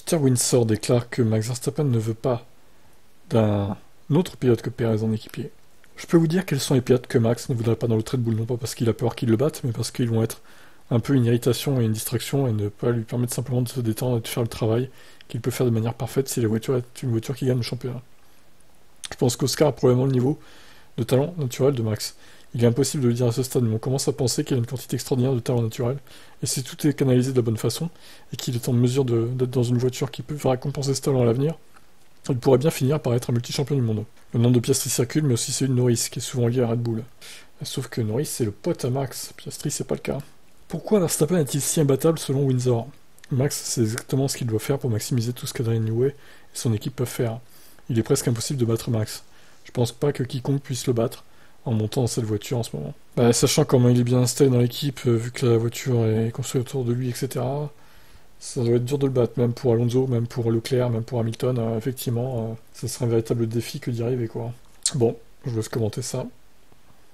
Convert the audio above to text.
Peter Windsor déclare que Max Verstappen ne veut pas d'un autre pilote que Perez en équipier. Je peux vous dire quels sont les pilotes que Max ne voudrait pas dans le Red Bull, non pas parce qu'il a peur qu'ils le battent, mais parce qu'ils vont être un peu une irritation et une distraction et ne pas lui permettre simplement de se détendre et de faire le travail qu'il peut faire de manière parfaite si la voiture est une voiture qui gagne le championnat. Je pense qu'Oscar a probablement le niveau de talent naturel de Max. Il est impossible de le dire à ce stade, mais on commence à penser qu'il a une quantité extraordinaire de talent naturel, et si tout est canalisé de la bonne façon, et qu'il est en mesure d'être dans une voiture qui peut récompenser ce talent à l'avenir, il pourrait bien finir par être un multi-champion du monde. Le nombre de Piastri circule, mais aussi celui de Norris, qui est souvent lié à Red Bull. Sauf que Norris, c'est le pote à Max, Piastri, c'est pas le cas. Pourquoi Verstappen est-il si imbattable selon Windsor? Max, c'est exactement ce qu'il doit faire pour maximiser tout ce qu'Adrian Newey et son équipe peuvent faire. Il est presque impossible de battre Max. Je pense pas que quiconque puisse le battre en montant dans cette voiture en ce moment. Sachant comment il est bien installé dans l'équipe, vu que la voiture est construite autour de lui, etc., ça doit être dur de le battre, même pour Alonso, même pour Leclerc, même pour Hamilton. Effectivement, ça serait un véritable défi que d'y arriver, quoi. Bon, je vous laisse commenter ça.